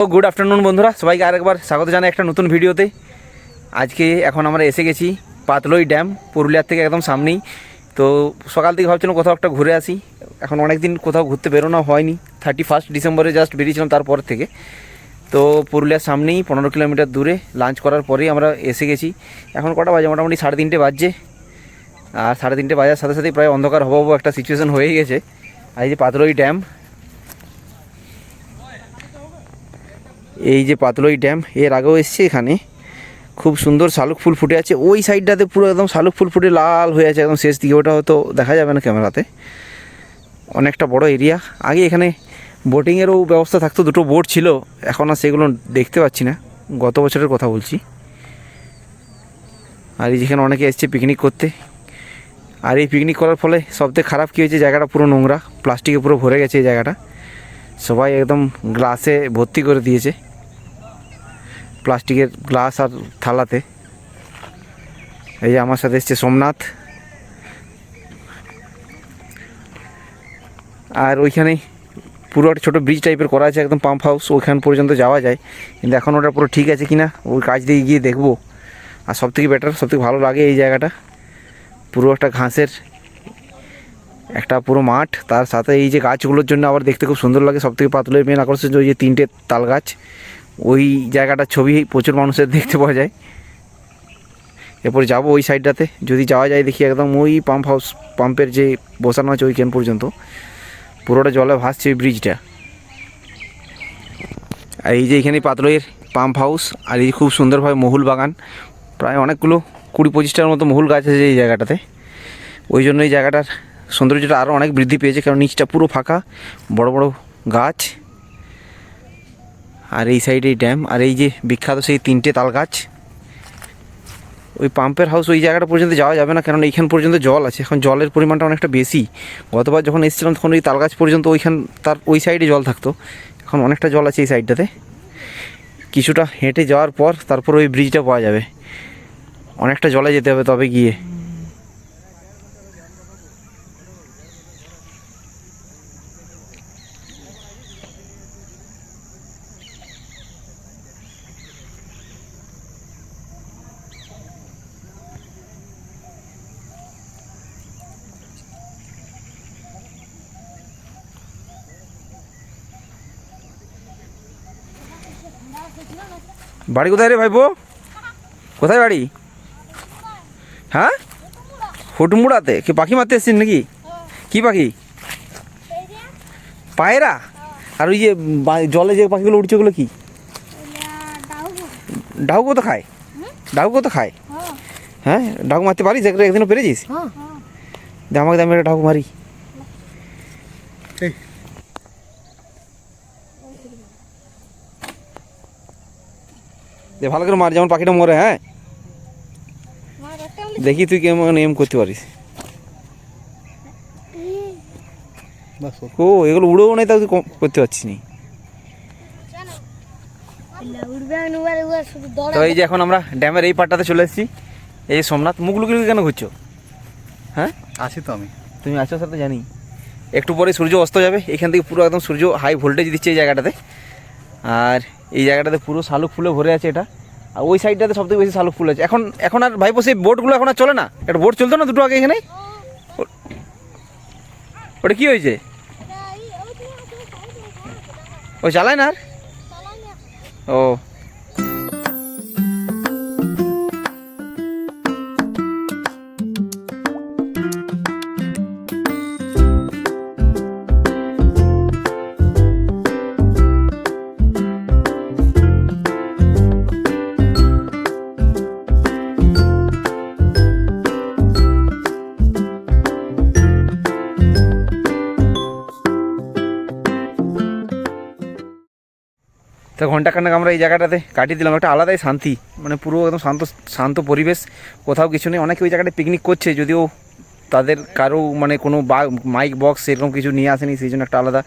Good afternoon बंधुरा सबाई आरेकबार स्वागत जानाई एक नतून भिडियोते। आज के एखन आमरा एसे गेছি पातलोई डैम पुरुलिया থেকে एकदम सामनेই। तो सकाल থেকে ভাবছিলাম কোথাও একটা ঘুরে আসি, এখন অনেক দিন কোথাও ঘুরতে বেরোনো হয়নি। 31 ডিসেম্বরে জাস্ট বেরিয়েছিলাম তারপর থেকে। তো পুরুলিয়ার সামনেই 15 কিলোমিটার দূরে লাঞ্চ করার পরেই আমরা এসে গেছি। এখন কটা বাজে? মোটামুটি 3:30 বাজছে। আর 3:30 বাজার সাথে সাথেই প্রায় অন্ধকার হবো একটা সিচুয়েশন হয়ে গেছে। আর এই যে পাতলোই ড্যাম, এই যে পাতলোই ড্যাম, এর আগেও এসছে। এখানে খুব সুন্দর শালুক ফুল ফুটে আছে। ওই সাইডটাতে পুরো একদম শালুক ফুল ফুটে লাল হয়ে আছে একদম শেষ দিকে। ওটা হয়তো দেখা যাবে না ক্যামেরাতে, অনেকটা বড় এরিয়া। আগে এখানে বোটিংয়েরও ব্যবস্থা থাকতো, দুটো বোট ছিল, এখন আর সেগুলো দেখতে পাচ্ছি না। গত বছরের কথা বলছি। আর এই যেখানে অনেকে এসছে পিকনিক করতে। আর এই পিকনিক করার ফলে সবথেকে খারাপ কী হয়েছে, জায়গাটা পুরো নোংরা, প্লাস্টিকে পুরো ভরে গেছে এই জায়গাটা। সবাই একদম গ্লাসে ভর্তি করে দিয়েছে, প্লাস্টিকের গ্লাস আর থালাতে। এই যে আমার সাথে এসছে সোমনাথ। আর ওইখানে পুরো একটা ছোটো ব্রিজ টাইপের করা আছে, একদম পাম্প হাউস, ওইখান পর্যন্ত যাওয়া যায়। কিন্তু এখন ওটা পুরো ঠিক আছে কি না ওই কাজ দিয়ে গিয়ে দেখবো। আর সবথেকে বেটার, সবথেকে ভালো লাগে এই জায়গাটা, পুরো একটা ঘাসের একটা পুরো মাঠ, তার সাথে এই যে গাছগুলোর জন্য আবার দেখতে খুব সুন্দর লাগে। সবথেকে পাতলের মেন আকর্ষণ ওই যে 3টে তাল গাছ, ওই জায়গাটার ছবি প্রচুর মানুষের দেখতে পাওয়া যায়। এরপর যাবো ওই সাইডটাতে, যদি যাওয়া যায় দেখি। একদম ওই পাম্প হাউস, পাম্পের যে বসানো আছে ওইখান পর্যন্ত পুরোটা জলে ভাসছে ওই ব্রিজটা। আর এই যে এখানে পাতলইয়ের পাম্প হাউস, আর এই খুব সুন্দরভাবে মহুল বাগান, প্রায় অনেকগুলো 20-25টার মতো মহুল গাছ আছে এই জায়গাটাতে। ওই জন্য এই জায়গাটার সৌন্দর্যটা আরও অনেক বৃদ্ধি পেয়েছে, কারণ নিচটা পুরো ফাঁকা, বড় বড় গাছ। আর এই সাইডে ড্যাম, আর এই যে বিখ্যাত সেই 3টে তাল গাছ। ওই পাম্পের হাউস ওই জায়গাটা পর্যন্ত যাওয়া যাবে না, কারণ এইখান পর্যন্ত জল আছে। এখন জলের পরিমাণটা অনেকটা বেশি। গতবার যখন এসেছিলাম তখন ওই তাল গাছ পর্যন্ত ওইখান তার ওই সাইডে জল থাকতো, এখন অনেকটা জল আছে এই সাইডটাতে। কিছুটা হেঁটে যাওয়ার পর তারপর ওই ব্রিজটা পাওয়া যাবে। অনেকটা জলে যেতে হবে তবে গিয়ে। বাড়ি কোথায় রে ভাইপো? কোথায় বাড়ি? হ্যাঁ, হুটমুড়াতে। কি পাখি মারতে এসছিস নাকি? কি পাখি? পায়রা? আর ওই যে জলে যে পাখিগুলো উঠছে ওগুলো কি? ডাউ কত খায়? ডাউ কত খায়? হ্যাঁ, ডাউ মারতে পারিস? একদিনও পেরেছিস? আমাকে দাম একটা ডাউ মারি। ভালো করে মার, যেমন পাখিটা মরে। হ্যাঁ, দেখি তুই কেমন এম করতে পারিস। ও এগুলো উড়েও নেই, তাও তুই করতে পারছিস নি। তো এই যে এখন আমরা ড্যামের এই পাটটাতে চলে এসেছি। এই যে সোমনাথ, মুখ লুকিয়ে কেন ঘুরছো? হ্যাঁ, আছি তো আমি। তুমি আছো স্যার তো জানি। একটু পরে সূর্য অস্ত যাবে, এখান থেকে পুরো একদম সূর্য হাই ভোল্টেজ দিচ্ছে এই জায়গাটাতে। আর এই জায়গাটাতে পুরো শালুক ফুলে ভরে আছে এটা। আর ওই সাইডটাতে সবথেকে বেশি শালুক ফুল আছে। এখন আর ভাইপো সেই বোটগুলো এখন আর চলে না। একটা বোট চলতো না দুটো আগে এখানে, ওটা কি হয়েছে? ওই চালায় না আর? ও তো ঘন্টাখানেক আমরা এই জায়গাটাতে কাটিয়ে দিলাম। একটা আলাদাই শান্তি, মানে পুরো একদম শান্ত পরিবেশ, কোথাও কিছু নেই। অনেকে ওই জায়গাটায় পিকনিক করছে, যদিও তাদের কারো মানে কোনো মাইক বক্স এরকম কিছু নিয়ে আসেনি, সেই জন্য একটা আলাদা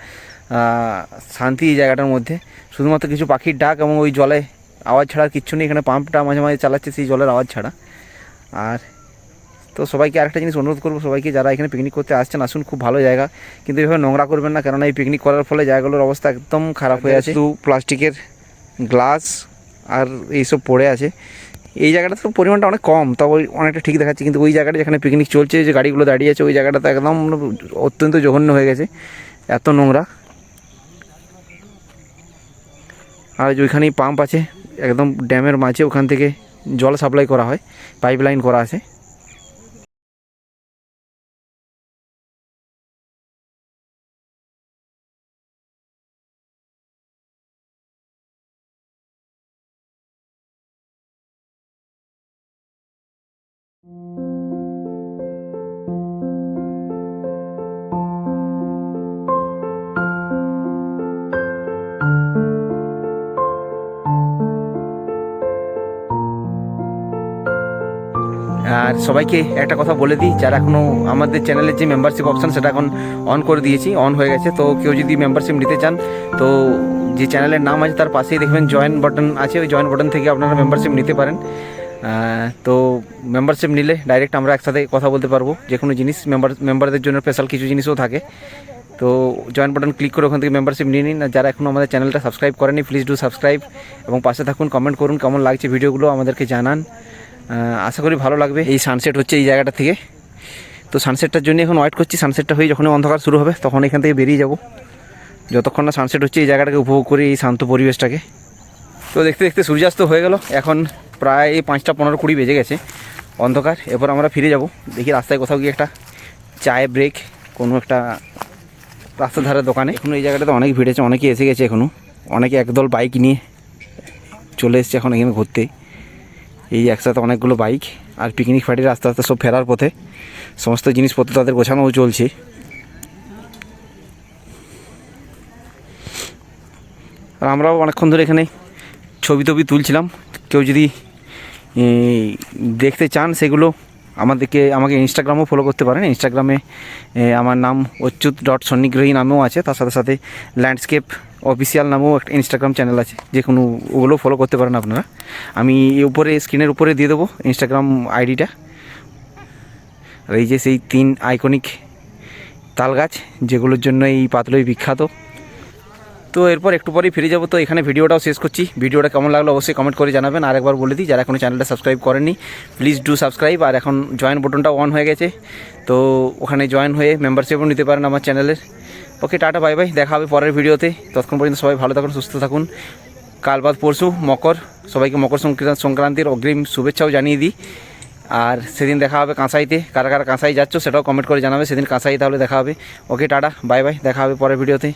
শান্তি এই জায়গাটার মধ্যে। শুধুমাত্র কিছু পাখির ডাক এবং ওই জলে আওয়াজ ছাড়া কিচ্ছু নেই। এখানে পাম্পটা মাঝে মাঝে চালাচ্ছে সেই জলের আওয়াজ ছাড়া। আর তো সবাইকে আরেকটা জিনিস অনুরোধ করবো, সবাইকে যারা এখানে পিকনিক করতে আসছেন আসুন, খুব ভালো জায়গা, কিন্তু এইভাবে নোংরা করবেন না, কেননা এই পিকনিক করার ফলে জায়গাগুলোর অবস্থা একদম খারাপ হয়ে আছে। শুধু প্লাস্টিকের গ্লাস আর এইসব পড়ে আছে। এই জায়গাটা তো পরিমাণটা অনেক কম, তবে অনেকটা ঠিক দেখাচ্ছে, কিন্তু ওই জায়গাটা যেখানে পিকনিক চলছে, যে গাড়িগুলো দাঁড়িয়ে আছে, ওই জায়গাটা তো একদম অত্যন্ত জঘন্য হয়ে গেছে, এত নোংরা। আর ওইখানেই পাম্প আছে একদম ড্যামের মাঝে, ওখান থেকে জল সাপ্লাই করা হয়, পাইপ লাইন করা আছে। আর সবাইকে একটা কথা বলে দিই, যারা এখনও আমাদের চ্যানেলের যে মেম্বারশিপ অপশান সেটা এখন অন করে দিয়েছি, অন হয়ে গেছে। তো কেউ যদি মেম্বারশিপ নিতে চান, তো যে চ্যানেলের নাম আছে তার পাশেই দেখবেন জয়েন বাটন আছে, ওই জয়েন বাটন থেকে আপনারা মেম্বারশিপ নিতে পারেন। তো মেম্বারশিপ নিলে ডাইরেক্ট আমরা একসাথে কথা বলতে পারবো, যে কোনো জিনিস মেম্বারদের জন্য স্পেশাল কিছু জিনিসও থাকে। তো জয়েন বাটন ক্লিক করে ওখান থেকে মেম্বারশিপ নিয়ে নিন। আর যারা এখনও আমাদের চ্যানেলটা সাবস্ক্রাইব করেনি, প্লিজ ডু সাবস্ক্রাইব, এবং পাশে থাকুন, কমেন্ট করুন কেমন লাগছে ভিডিওগুলো, আমাদেরকে জানান। আশা করি ভালো লাগবে। এই সানসেট হচ্ছে এই জায়গাটা থেকে, তো সানসেটটার জন্য এখন ওয়েট করছি। সানসেটটা হয়ে যখন অন্ধকার শুরু হবে তখন এখান থেকে বেরিয়ে যাব। যতক্ষণ না সানসেট হচ্ছে এই জায়গাটাকে উপভোগ করি, এই শান্ত পরিবেশটাকে। তো দেখতে দেখতে সূর্যাস্ত হয়ে গেল, এখন প্রায় 5টা 15-20 বেজে গেছে, অন্ধকার। এরপর আমরা ফিরে যাব, দেখি রাস্তায় কোথাও গিয়ে একটা চায়ে ব্রেক, কোনো একটা রাস্তার ধারের দোকানে। এখন এই জায়গাটাতে অনেক ভিড় আছে, অনেকে এসে গেছে এখনও, অনেকে একদল বাইক নিয়ে চলে এসছে এখন এখানে ঘুরতে। এই একসাথে অনেকগুলো বাইক, আর পিকনিক পার্টির আস্তে আস্তে সব ফেরার পথে, সমস্ত জিনিসপত্র তাদের গোছানোও চলছে। আর আমরাও অনেকক্ষণ ধরে এখানে ছবি টবি তুলছিলাম। কেউ যদি দেখতে চান সেগুলো আমাকে ইনস্টাগ্রামও ফলো করতে পারেন। ইনস্টাগ্রামে আমার নাম অচ্যুত.সন্নিগ্রহী নামেও আছে, তার সাথে সাথে ল্যান্ডস্কেপ অফিসিয়াল নামেও একটা ইনস্টাগ্রাম চ্যানেল আছে, যে কোনো ওগুলো ফলো করতে পারেন আপনারা। আমি উপরে স্ক্রিনের উপরে দিয়ে দেবো ইনস্টাগ্রাম আইডিটা। আর এই যে সেই 3 আইকনিক তাল গাছ, যেগুলোর জন্য এই পাতলই বিখ্যাত। তো এরপর একটু পরেই ফিরে যাবো। তো এখানে ভিডিওটাও শেষ করছি। ভিডিওটা কেমন লাগলো অবশ্যই কমেন্ট করে জানাবেন। আর একবার বলে দিই, যারা এখনও চ্যানেলটা সাবস্ক্রাইব করেননি, প্লিজ ডু সাবস্ক্রাইব। আর এখন জয়েন বাটনটাও অন হয়ে গেছে, তো ওখানে জয়েন হয়ে মেম্বারশিপও নিতে পারেন আমার চ্যানেলের। ওকে, টাটা, বাই বাই, দেখা হবে পরের ভিডিওতে। ততক্ষণ পর্যন্ত সবাই ভালো থাকুন, সুস্থ থাকুন। কাল বাদ পরশু মকর, সবাইকে মকর সংক্রান্তির অগ্রিম শুভেচ্ছাও জানিয়ে দিই। আর সেদিন দেখা হবে কাঁসাইতে। কারা কারা কাঁসাই যাচ্ছ সেটাও কমেন্ট করে জানাবে, সেদিন কাঁসাই তাহলে দেখা হবে। ওকে, টাটা, বাই বাই, দেখা হবে পরের ভিডিওতে।